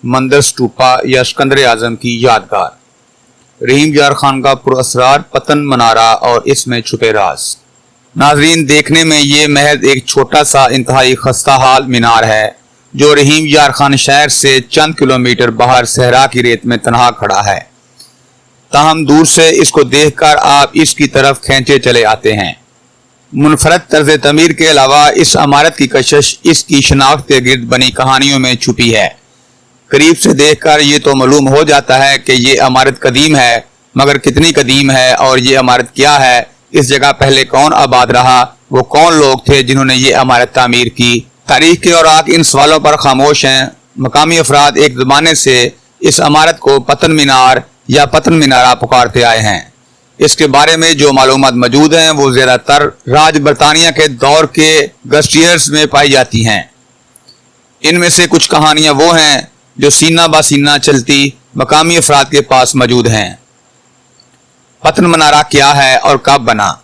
मंदिर स्टूपा या सिकंदर आजम की यादगार। रहीम यार खान का पुरअसरार पतन मनारा और इसमें छुपे राज। नाजरीन, देखने में ये महज एक छोटा सा इंतहाई खस्ता हाल मीनार है जो रहीम यार खान शहर से चंद किलोमीटर बाहर सहरा की रेत में तनहा खड़ा है। ताहम दूर से इसको देखकर आप इसकी तरफ खींचे चले आते हैं। मुनफरद तर्ज तमीर के अलावा इस इमारत की कशिश इसकी शनाख्त के गिर्द बनी कहानियों में छुपी है। करीब से देखकर ये तो मालूम हो जाता है कि ये इमारत कदीम है, मगर कितनी कदीम है और ये इमारत क्या है, इस जगह पहले कौन आबाद रहा, वो कौन लोग थे जिन्होंने ये इमारत तामीर की। तारीख के औराक इन सवालों पर खामोश हैं। मकामी अफराद एक ज़माने से इस इमारत को पतन मीनार या पतन मीनारा पुकारते आए हैं। इसके बारे में जो मालूमात मौजूद हैं वो ज़्यादातर राज बरतानिया के दौर के गस्टियर्स में पाई जाती हैं। इनमें से कुछ कहानियां वो हैं जो सीना बा सीना चलती मकामी अफराद के पास मौजूद हैं। पतन मनारा क्या है और कब बना,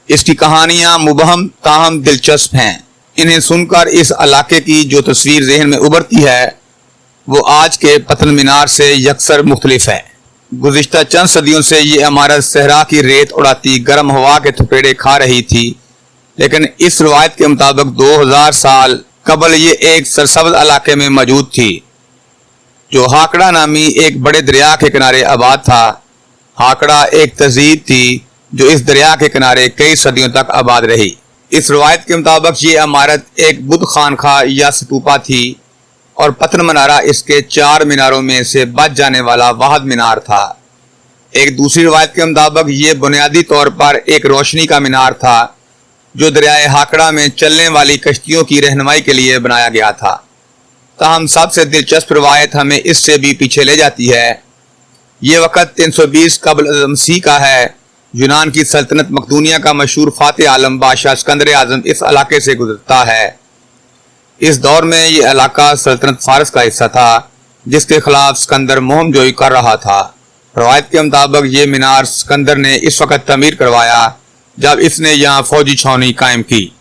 इसकी कहानियां मुबहम ताहम दिलचस्प हैं। इन्हें सुनकर इस इलाके की जो तस्वीर जहन में उभरती है वो आज के पतन मीनार से यकसर मुख्तलिफ है। गुज़िश्ता चंद सदियों से ये इमारत सहरा की रेत उड़ाती गर्म हवा के थपेड़े खा रही थी, लेकिन इस रवायत के मुताबिक 2000 साल कबल ये एक सरसब्ज़ इलाके में मौजूद थी जो हाकड़ा नामी एक बड़े दरिया के किनारे आबाद था। हाकड़ा एक तहजीब थी जो इस दरिया के किनारे कई सदियों तक आबाद रही। इस रवायत के मुताबिक ये इमारत एक बुत खानखा या स्तूपा थी और पतन मनारा इसके 4 मीनारों में से बच जाने वाला वाहिद मीनार था। एक दूसरी रवायत के मुताबिक ये बुनियादी तौर पर एक रोशनी का मीनार था जो दरियाए हाकड़ा में चलने वाली कश्तियों की रहनुमाई के लिए बनाया गया था। ताहम सबसे दिलचस्प रवायत हमें इससे भी पीछे ले जाती है। ये वक़्त 320 कबल मसीह का है। यूनान की सल्तनत मकदूनिया का मशहूर फातिह आलम बादशाह सिकंदर आजम इस इलाके से गुजरता है। इस दौर में ये इलाका सल्तनत फारस का हिस्सा था जिसके खिलाफ सिकंदर मुहिम जोई कर रहा था। रवायत के मुताबिक ये मीनार सिकंदर ने इस वक्त तमीर करवाया जब इसने यहाँ फौजी छावनी कायम की,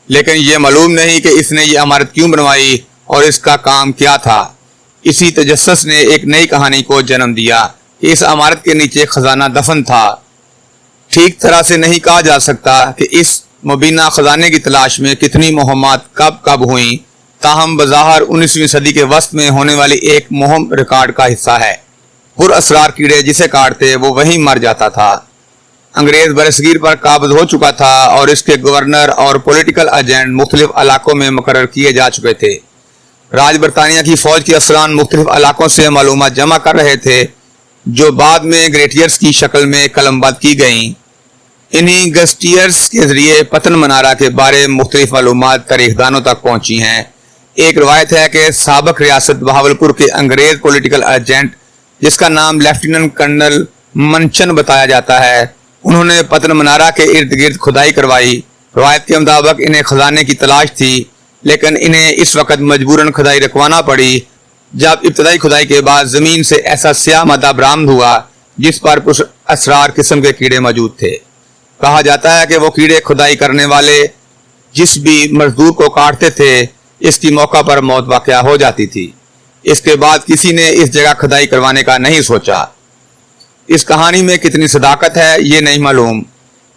लेकिन ये मालूम नहीं कि इसने ये इमारत क्यों बनवाई और इसका काम क्या था। इसी तजस्सुस ने एक नई कहानी को जन्म दिया कि इस इमारत के नीचे खजाना दफन था। ठीक तरह से नहीं कहा जा सकता कि इस मुबीना खजाने की तलाश में कितनी मुहिम्मात कब कब हुई, ताहम बज़ाहिर 19वीं सदी के वस्त में होने वाली एक मुहिम रिकॉर्ड का हिस्सा है। पुरअसरार कीड़े जिसे काटते वो वहीं मर जाता था। अंग्रेज बरसगीर पर काबिज हो चुका था और इसके गवर्नर और पॉलिटिकल एजेंट मुख्तलिफ इलाकों में मुकर्रर किए जा चुके थे। राज बरतानिया की फौज के अफसरान मुख्तलिफ इलाकों से मालूमात जमा कर रहे थे जो बाद में ग्रेटियर्स की शक्ल में कलमबंद की गईं। इन्हीं गस्टियर्स के जरिए पतन मनारा के बारे में मुख्तलिफ मालूमात तारीखदानों तक पहुंची हैं। एक रवायत है कि साबिक रियासत बहावलपुर के अंग्रेज पॉलिटिकल एजेंट जिसका नाम लेफ्टिनेंट कर्नल मनचन बताया जाता है, उन्होंने पतन मनारा के इर्द गिर्द खुदाई करवाई। रवायत के मुताबिक इन्हें खजाने की तलाश थी, लेकिन इन्हें इस वक्त मजबूरन खुदाई रखवाना पड़ी जब इब्तदाई खुदाई के बाद जमीन से ऐसा स्याह मादा बरामद हुआ जिस पर कुछ असरार किस्म के कीड़े मौजूद थे। कहा जाता है कि वो कीड़े खुदाई करने वाले जिस भी मजदूर को काटते थे इसकी मौका पर मौत वाक़या हो जाती थी। इसके बाद किसी ने इस जगह खुदाई करवाने का नहीं सोचा। इस कहानी में कितनी सदाकत है ये नहीं मालूम।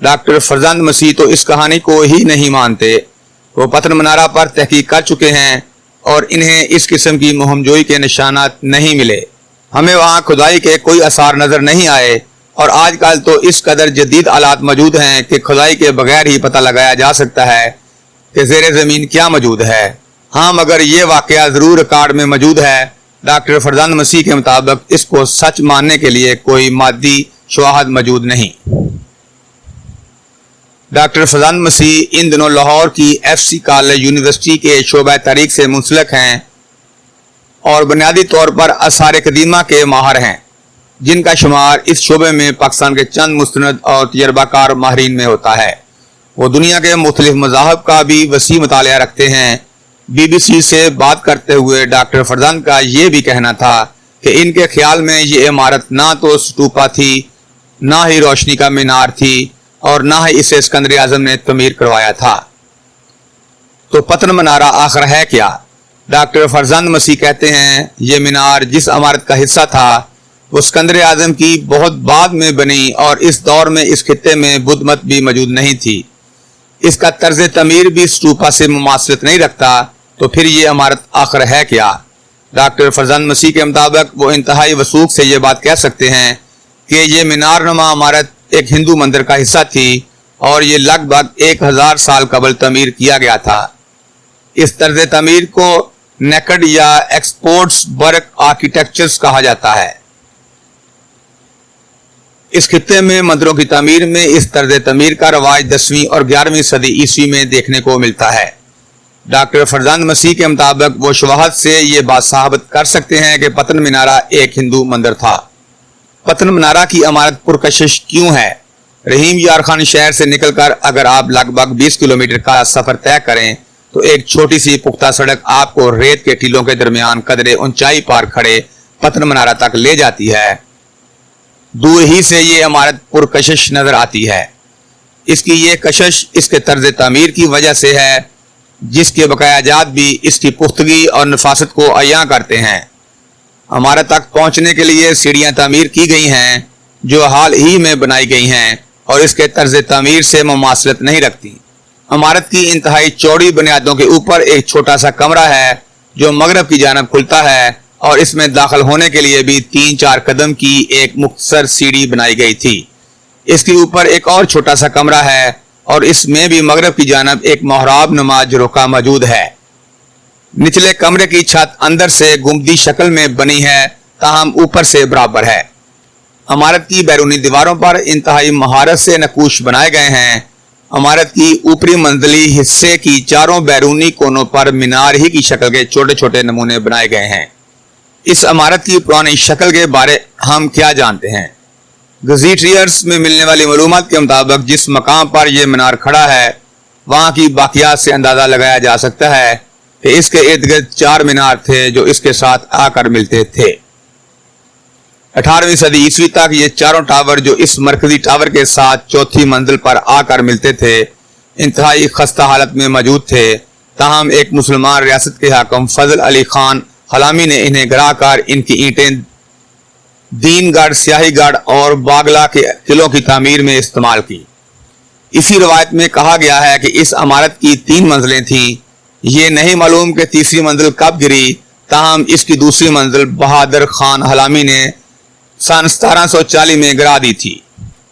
डॉक्टर फरजंद मसीह तो इस कहानी को ही नहीं मानते। वो पतन मनारा पर तहकीक कर चुके हैं और इन्हें इस किस्म की मुहिमजोई के निशानात नहीं मिले। हमें वहाँ खुदाई के कोई आसार नजर नहीं आए और आजकल तो इस कदर जदीद आलात मौजूद हैं कि खुदाई के बगैर ही पता लगाया जा सकता है कि ज़ेरे ज़मीन क्या मौजूद है। हाँ, मगर ये वाक़या ज़रूर रिकॉर्ड में मौजूद है। डॉक्टर फरजंद मसीह के मुताबिक इसको सच मानने के लिए कोई मादी शवाहद मौजूद नहीं। डॉक्टर फरजंद मसीह इन दिनों लाहौर की FC कॉलेज यूनिवर्सिटी के शोबा तारीख से मुंसलिक हैं और बुनियादी तौर पर आसार कदीमा के माहर हैं, जिनका शुमार इस शोबे में पाकिस्तान के चंद मुस्तनद और तजर्बाकार माहरीन में होता है। वो दुनिया के मुख्तलिफ मज़ाहब का भी वसी मुतालिया रखते हैं। BBC से बात करते हुए डॉक्टर फरजंद का ये भी कहना था कि इनके ख्याल में ये इमारत ना तो स्तूपा थी, ना ही रोशनी का मीनार थी और ना ही इसे सिकंदर आजम ने तमीर करवाया था। तो पतन मनारा आखिर है क्या? डॉक्टर फरजंद मसीह कहते हैं ये मीनार जिस इमारत का हिस्सा था वो सिकंदर आजम की बहुत बाद में बनी और इस दौर में इस खित्ते में बुद्ध मत भी मौजूद नहीं थी। इसका तर्ज तमीर भी स्तूपा से मुमासलत नहीं रखता, तो फिर ये इमारत आखिर है क्या? डॉक्टर फरजंद मसीह के मुताबिक वो इंतहाई वसूख से ये बात कह सकते हैं कि ये मीनार नुमा इमारत एक हिंदू मंदिर का हिस्सा थी और ये लगभग 1000 साल कबल तमीर किया गया था। इस तर्ज तमीर को नेकड या एक्सपोर्ट्स बर्क आर्किटेक्चर्स कहा जाता है। इस खित्ते में मंदिरों की तामीर में इस तर्ज तमीर का रवाज 10वीं और 11वीं सदी ईस्वी में देखने को मिलता है। डॉक्टर फरजंद मसीह के मुताबिक वो शवाहद से ये बात साबित कर सकते हैं कि पतन मीनारा एक हिंदू मंदिर था। पतन मीनारा की इमारत पुरकशिश क्यों है? रहीम यार खान शहर से निकलकर अगर आप लगभग 20 किलोमीटर का सफर तय करें तो एक छोटी सी पुख्ता सड़क आपको रेत के टीलों के दरमियान कदरे ऊंचाई पार खड़े पतन मीनारा तक ले जाती है। दूर ही से ये इमारत पुरकशिश नजर आती है। इसकी ये कशिश इसके तर्ज तामीर की वजह से है, जिसके बकायाजात भी इसकी पुख्तगी और नफासत को अयां करते हैं। इमारत तक पहुंचने के लिए सीढ़ियां तामीर की गई हैं जो हाल ही में बनाई गई हैं और इसके तर्ज तामीर से मुमासलत नहीं रखती। इमारत की इंतहाई चौड़ी बुनियादों के ऊपर एक छोटा सा कमरा है जो मगरब की जानब खुलता है और इसमें दाखिल होने के लिए भी 3-4 कदम की एक मुख्तसर सीढ़ी बनाई गई थी। इसके ऊपर एक और छोटा सा कमरा है और इसमें भी मगरब की जानब एक मोहराब नुमा झरोखा मौजूद है। निचले कमरे की छत अंदर से गुंबदी शक्ल में बनी है, ताहम ऊपर से बराबर है। इमारत की बैरूनी दीवारों पर इंतहाई महारत से नकूश बनाए गए हैं। इमारत की ऊपरी मंजिली हिस्से की चारों बैरूनी कोनों पर मीनार ही की शक्ल के छोटे छोटे नमूने बनाए गए हैं। इस इमारत की पुरानी शक्ल के बारे हम क्या जानते हैं? गजीटियर्स में मिलने वाली मालूमात के मुताबिक जिस मकाम पर यह मीनार खड़ा है वहां की बाकियात से अंदाजा लगाया जा सकता है कि इसके इर्द गिर्द 4 मीनार थे जो इसके साथ आकर मिलते थे। 18वीं सदी ईस्वी तक ये चारों टावर जो इस मरकजी टावर के साथ चौथी मंजिल पर आकर मिलते थे इंतहाई खस्ता हालत में मौजूद थे। ताहम एक मुसलमान रियासत के हाकिम फजल अली खान हलामी ने इन्हें गिराकर इनकी ईंटें दीनगढ़, स्याहीगढ़ और बागला के किलों की तामीर में इस्तेमाल की। इसी रवायत में कहा गया है कि इस इमारत की 3 मंजिलें थीं। ये नहीं मालूम कि तीसरी मंजिल कब गिरी, ताहम इसकी दूसरी मंजिल बहादुर खान हलामी ने सन 1740 में गिरा दी थी।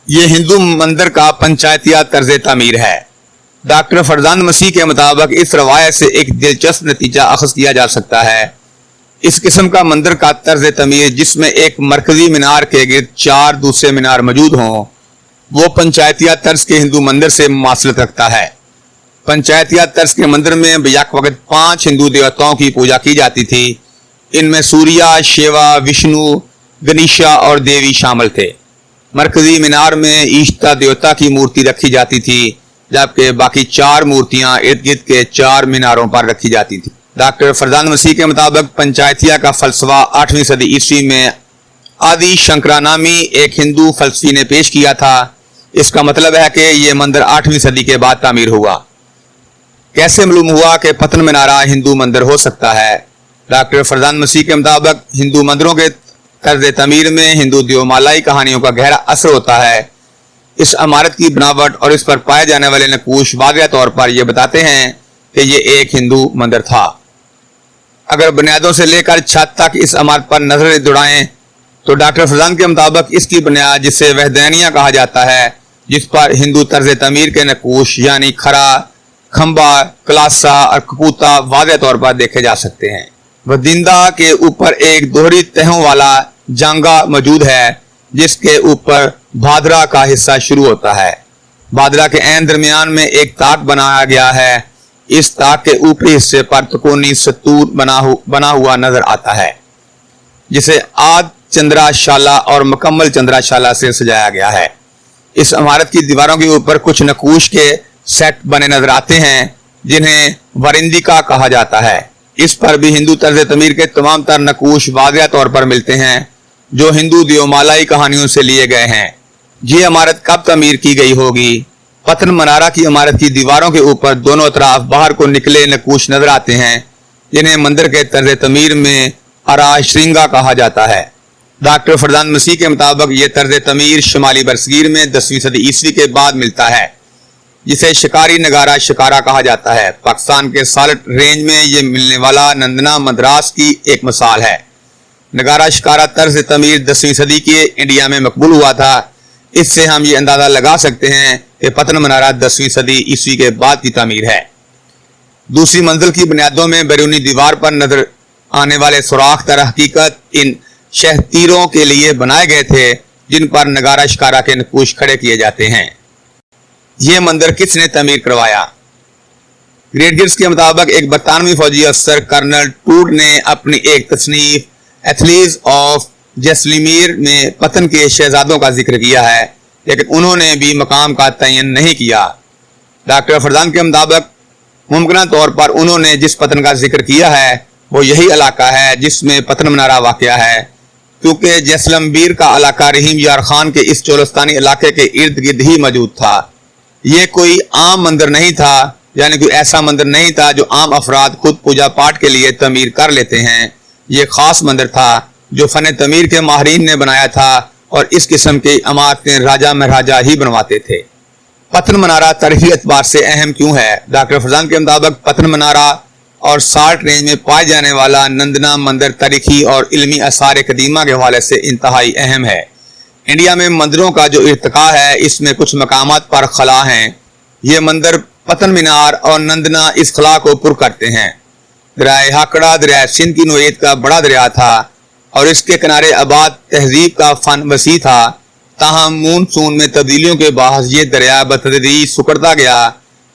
ये हिंदू मंदिर का पंचायतिया तर्ज तामीर है। डॉक्टर फरजंद मसीह के मुताबिक इस रवायत से एक दिलचस्प नतीजा अखज़ किया जा सकता है। इस किस्म का मंदिर का तर्ज तमीर जिसमें एक मरकजी मीनार के गिर्द 4 दूसरे मीनार मौजूद हों वो पंचायतिया तर्ज के हिंदू मंदिर से मुमासलत रखता है। पंचायतिया तर्ज के मंदिर में बेयक वक्त 5 हिंदू देवताओं की पूजा की जाती थी। इनमें सूर्या, शिवा, विष्णु, गणेशा और देवी शामिल थे। मरकजी मीनार में ईष्टा देवता की मूर्ति रखी जाती थी जबकि बाकी 4 मूर्तियां इर्द गिर्द के 4 मीनारों पर रखी जाती थी। डॉक्टर फरजंद मसीह के मुताबिक पंचायतिया का फलसफा 8वीं सदी ईस्वी में आदि शंकरा नामी एक हिंदू फलसफी ने पेश किया था। इसका मतलब है कि यह मंदिर 8वीं सदी के बाद तामीर हुआ। कैसे मालूम हुआ कि पतन मीनारा हिंदू मंदिर हो सकता है? डॉक्टर फरजंद मसीह के मुताबिक हिंदू मंदिरों के तर्ज तमीर में हिंदू देवमालाई कहानियों का गहरा असर होता है। इस इमारत की बनावट और इस पर पाए जाने वाले नकूश वाज़ेह तौर पर यह बताते हैं कि यह एक हिंदू मंदिर था। अगर बुनियादों से लेकर छत तक इस इमारत पर नजर दौड़ाएं तो डॉक्टर फरजंद के मुताबिक इसकी बुनियाद जिसे वहदानिया कहा जाता है, जिस पर हिंदू तर्ज तमीर के नकूश यानी खरा, खंबा, क्लासा और कपूता वाज़ेह तौर पर देखे जा सकते हैं। वदिंदा के ऊपर एक दोहरी तहों वाला जांगा मौजूद है जिसके ऊपर भादरा का हिस्सा शुरू होता है। भादरा के ऐन दरमियान में एक ताक बनाया गया है। इस ताक के ऊपरी हिस्से पर त्रिकोणी सतूर बना हुआ नजर आता है जिसे आद चंद्राशाला और मुकम्मल चंद्राशाला से सजाया गया है। इस इमारत की दीवारों के ऊपर कुछ नकूश के सेट बने नजर आते हैं जिन्हें वरिंदिका कहा जाता है। इस पर भी हिंदू तर्ज तमीर के तमाम तर नकूश वाज़ेह तौर पर मिलते हैं जो हिंदू देवमालाई कहानियों से लिए गए हैं। ये इमारत कब तमीर की गई होगी? पतन मीनारा की इमारत की दीवारों के ऊपर दोनों तरफ बाहर को निकले नकूश नजर आते हैं। जिन्हें मंदिर के तर्ज तमीर में अराशरिंगा कहा जाता है। डॉक्टर फरजान मसीह के मुताबिक ये तर्ज तमीर शुमाली बरसगीर में 10वीं सदी ईस्वी के बाद मिलता है, जिसे शिकारी नगारा शिकारा कहा जाता है। पाकिस्तान के सालट रेंज में ये मिलने वाला नंदना मद्रास की एक मिसाल है। नगारा शिकारा तर्ज तमीर 10वीं सदी के इंडिया में मकबूल हुआ था। इससे हम ये अंदाजा लगा सकते हैं कि पतन मनारा 10वीं सदी ईस्वी के बाद की तामीर है। दूसरी मंजिल की बुनियादों में बैरूनी दीवार पर नजर आने वाले सुराख तर हकीकत इन शहतीरों के लिए बनाए गए थे, जिन पर नगारा शिकारा के नकूश खड़े किए जाते हैं। ये मंदिर किसने तमीर करवाया? ग्रेट गिट्स के मुताबिक एक बरतानवी फौजी अफसर कर्नल टूड ने अपनी एक तसनीफ एथलीज ऑफ जैसलमेर में पतन के शहजादों का जिक्र किया है, लेकिन उन्होंने भी मकाम का तयन नहीं किया। डॉक्टर फरजान के मुताबिक मुमकिन तौर पर उन्होंने जिस पतन का जिक्र किया है वो यही इलाका है जिसमें पतन मनारा वाक़या है, क्योंकि जैसलमेर का इलाका रहीम यार खान के इस चोलस्तानी इलाके के इर्द गिर्द ही मौजूद था। ये कोई आम मंदिर नहीं था, यानी कोई ऐसा मंदिर नहीं था जो आम अफराद खुद पूजा पाठ के लिए तमीर कर लेते हैं। ये खास मंदिर था जो फन तमीर के माहरीन ने बनाया था, और इस किस्म की इमारतें राजा महाराजा ही बनवाते थे। पतन मनारा तारीखी एतबार से अहम क्यों है? डॉक्टर फरजान के मुताबिक पतन मनारा और साल्ट रेंज में पाए जाने वाला नंदना मंदिर तारीखी और इल्मी आसार कदीमा के हवाले से इंतहाई अहम है। इंडिया में मंदिरों का जो इर्तिका है, इसमें कुछ मकामात पर खला हैं। ये मंदिर पतन मीनार और नंदना इस खला को पुर करते हैं। दरिया हाकड़ा दरिया सिंध की नोयत का बड़ा दरिया था और इसके किनारे आबाद तहजीब का फन वसी था। ताहम मानसून में तब्दीलियों के बावजूद ये दरिया बतदरीज सुकड़ता गया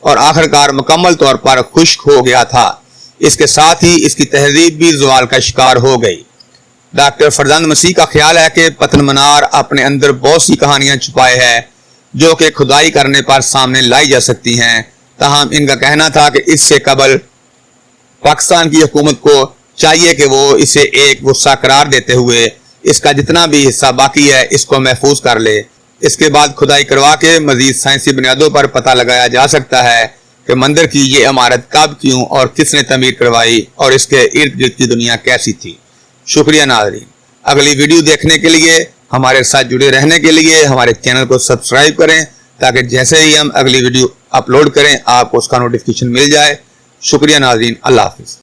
और आखिरकार मुकम्मल तौर पर खुश्क हो गया था। इसके साथ ही इसकी तहजीब भी ज़वाल का शिकार हो गई। डॉक्टर फरजान मसीह का ख्याल है कि पतन मनार अपने अंदर बहुत सी कहानियां छुपाए है जो कि खुदाई करने पर सामने लाई जा सकती हैं। ताहम इनका कहना था कि इससे कबल पाकिस्तान की हुकूमत को चाहिए कि वो इसे एक गुस्सा करार देते हुए इसका जितना भी हिस्सा बाकी है इसको महफूज कर ले। इसके बाद खुदाई करवा के मजीद साइंसी बुनियादों पर पता लगाया जा सकता है कि मंदिर की ये इमारत कब, क्यों और किसने तमीर करवाई और इसके इर्द गिर्द की दुनिया कैसी थी। शुक्रिया नाज़रीन। अगली वीडियो देखने के लिए, हमारे साथ जुड़े रहने के लिए हमारे चैनल को सब्सक्राइब करें, ताकि जैसे ही हम अगली वीडियो अपलोड करें आपको उसका नोटिफिकेशन मिल जाए। शुक्रिया नाज़रीन। अल्लाह हाफिज़।